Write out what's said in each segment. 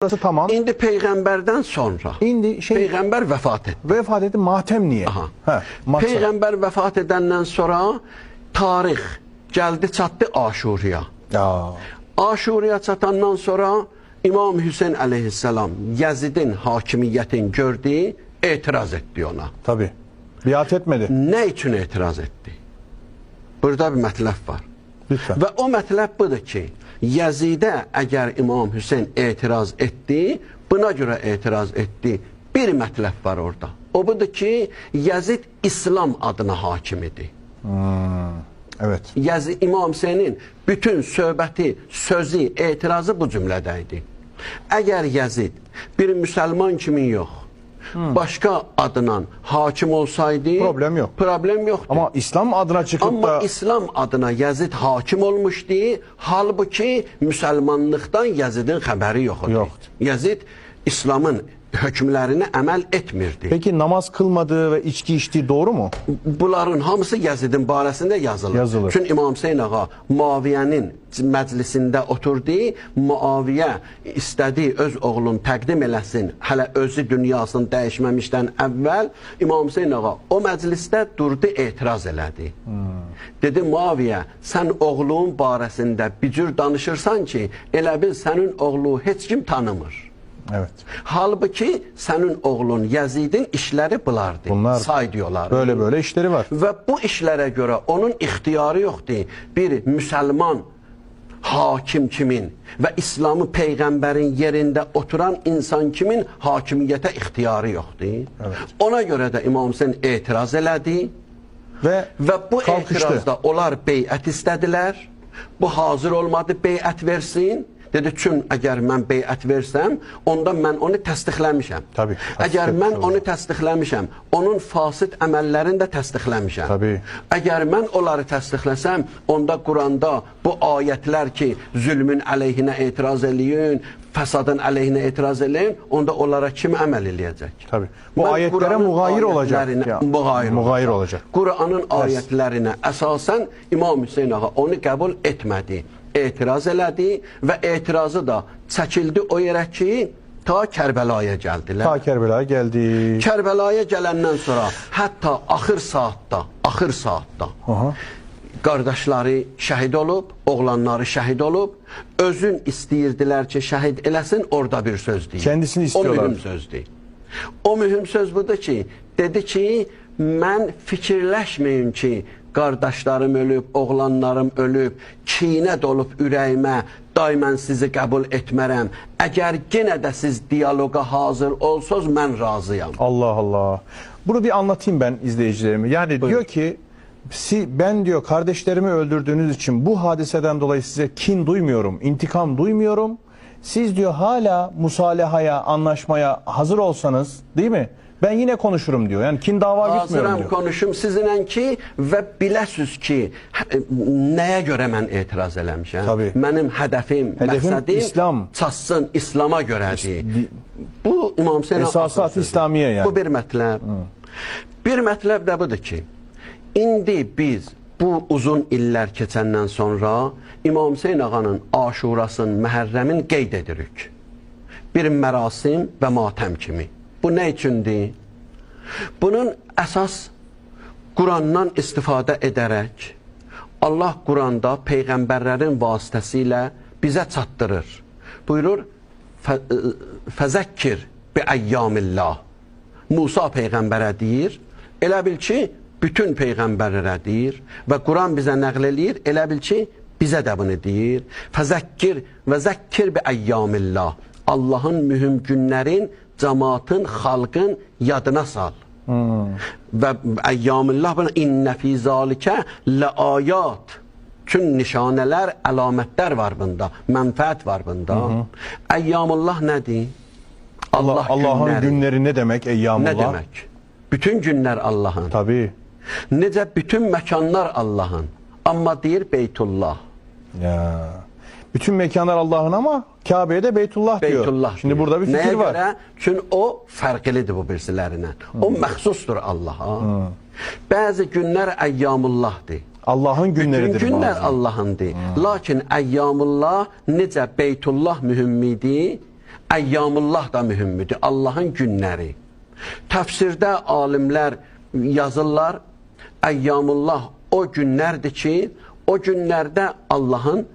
Burası tamam. İndi peyğəmbərdən sonra. İndi peyğəmbər vəfat etdi. Vəfat etdi. Matem niye? Peyğəmbər vəfat edəndən sonra tarix gəldi çatdı Aşuraya. Aşuraya çatandan sonra İmam Hüseyin aleyhisselam Yazid'in hakimiyyətini gördü, etiraz etdi ona. Tabii. Biat etmedi. Ne için etiraz etdi? Burada bir mətləb var. Lütfen. Və o mətləb budur ki, Yazidə əgər İmam Hüseyin etiraz etdi, buna görə etiraz etdi. Bir mətləb var orada. O budur ki, Yazid İslam adına hakim idi. Evet. Yazid İmam Hüseynin bütün söhbəti, sözü, etirazı bu cümlədəydi. Əgər Yazid bir müsəlman kimi yox, başka adına hakim olsaydı problem yok. Problem yoktu. Ama İslam adına çıkıp Ama da İslam adına Yazid hakim olmuştu. Halbuki Müslümanlıktan Yazid'in haberi yoktu. Yazid İslam'ın hükümlerine əməl etmirdi. Peki namaz kılmadığı ve içki içtiği doğru mu? Bunların hamısı Yazid'in barəsində yazılır. Çünkü İmam Hüseyin ağa Muaviye'nin məclisində oturdu. Muaviye istədi öz oğlunu təqdim eləsin. Hələ özü dünyasını dəyişməmişdən əvvəl İmam Hüseyin ağa o məclisdə durdu, etiraz elədi. Dedi Muaviye, sən oğlun barəsində bir cür danışırsan ki, elə bil sənin oğlu heç kim tanımır. Evet. Halbuki senin oğlun Yazid'in işleri bunlardı. Bunlar say diyorlar. Böyle işleri var. Ve bu işlere göre onun ihtiyarı yoktu. Bir Müslüman hakim kimin ve İslam'ı peygamberin yerinde oturan insan kimin hakimiyete ihtiyarı yoktu. Evet. Ona göre de İmam Hüseyin etiraz elədi. Ve bu kalkıştı. etirazda onlar beyət istediler. Bu hazır olmadı beyət versin. Dedi, çünkü eğer mən beyət versəm, onda mən onu təsdiqləmişəm. Tabii. Eğer mən onu təsdiqləmişəm, onun fasid əməllərini də təsdiqləmişəm. Tabii. Eğer mən onları təsdiqləsəm, onda Quranda bu ayətlər ki, zülmün əleyhinə etiraz eləyin, fəsadın əleyhinə etiraz eləyin, onda onlara kim əməl eləyəcək? Tabii. Bu ayetlere muğayir olacak. Muğayir olacak. Kur'an'ın ayetlerine esasen İmam Hüseyin ağa onu kabul etmedi. Etiraz elədi və etirazı da çəkildi o yerə ki, ta Kərbəlaya gəldilər. Ta Kərbəlaya gəldi. Kərbəlaya gələndən sonra, hətta axır saatda qardaşları şəhid olub, oğlanları şəhid olub, özün istəyirdilər ki, şəhid eləsin, orada bir söz deyil. Kendisini istiyorlar. O mühüm sözdür. O mühüm söz budur ki, dedi ki, mən fikirləşməyin ki, qardaşlarım ölüb, oğlanlarım ölüb, kinə dolub ürəyimə, daimən sizi qəbul etmərəm. Əgər yenə də siz diyaloqa hazır olsuz, mən razıyam. Allah Allah. Bunu bir anlatayım ben izleyicilerime. Yani diyor ki, ben diyor kardeşlerimi öldürdüğünüz için bu hadiseden dolayı size kin duymuyorum, intikam duymuyorum. Siz diyor hala musalahaya, anlaşmaya hazır olsanız, değil mi? Ben yine konuşurum diyor. Yani kin dava gitmiyorum diyor. Hazıram konuşum sizinlə ki və biləsiz ki, nəyə görə mən etiraz eləmişəm? Tabii. Mənim hədəfim, məqsədim İslam. çatsın İslama görədir. Bu İmam Hüseyin Esasat İslamiye yani. Bu bir mətləb. Bir mətləb də budur ki, indi biz bu uzun illər keçəndən sonra İmam Hüseyin ağanın Aşurasın, Məhərrəmin qeyd edirik. Bir mərasim və matəm kimi. Bu ne içindi? Bunun əsas Qurandan istifadə edərək Allah Quranda peyğəmbərlərin vasitəsilə bizə çatdırır. Buyurur, fəzəkkir bi əyyamillah. Musa peyğəmbərə deyir, elə bil ki, bütün peyğəmbərlərə deyir və Quran bizə nəql eləyir, elə bil ki, bizə də bunu deyir. Fəzəkkir və zəkkir bi əyyamillah. Allahın mühüm günlərin cemaatın, xalqın yadına sal. Və əyyamillah buna innə fī zəlikə ləayat. Tüm nişanələr, əlamətlər var bunda. Mənfəət var bunda. Əyyamullah nədir? Allah'ın günleri ne demek eyyamullah? Ne demek? Bütün günler Allah'ın. Tabii. Necə bütün məkanlar Allah'ın. Amma deyir Beytullah. Ya. Bütün mekanlar Allah'ın ama Kabe'ye de Beytullah diyor. Beytullah Şimdi diyor. burada bir fikir var. Görə? Çünkü o fərqlidir bu birisilərindən. O məxsusdur Allah'a. Bəzi günlər əyyamullahdır. Allah'ın günleridir. Bütün günlər Allah'ındır. Lakin əyyamullah necə Beytullah mühüm idi, Əyyamullah da mühümdür. Allahın günləri. Təfsirdə alimlər yazırlar, Əyyamullah o günlərdir ki, o günlərdə Allahın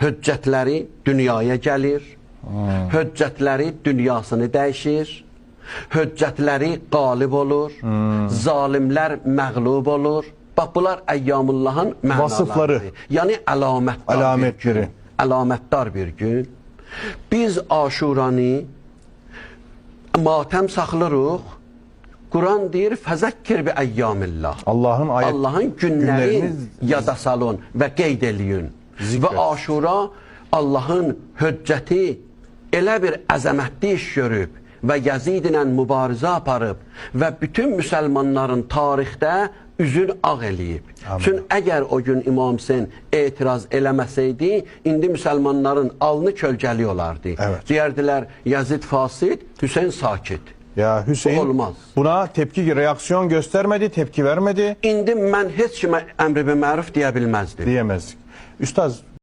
höccətləri dünyaya gəlir, höccətləri dünyasını dəyişir, höccətləri qalib olur, zalimlər məğlub olur. Bax, bunlar Əyyamullahın Vasıfları. mənalarıdır. Yəni əlamətdar bir gün. Əlamətdar bir gün. Biz Aşuranı matəm saxlırıq. Quran deyir, fəzəkkir bi əyyamillah. Allahın günlərini yada salın və qeyd eləyin. Və Aşura Allahın höccəti elə bir əzəmətli iş görüb və Yazid ilə mübarizə aparıb və bütün müsəlmanların tarixdə üzün ağ eləyib. Çünki əgər o gün İmam Hüseyin etiraz eləməsəydi, indi müsəlmanların alnı kölgəli olardı. Deyərdilər, Yazid fasid, Hüseyin sakit. Ya Hüseyin olmaz. Buna tepki, reaksiyon göstermedi, tepki vermedi. İndi mən heç kimə əmr-i məruf deyə bilməzdim. Diyemezdik. Üstad,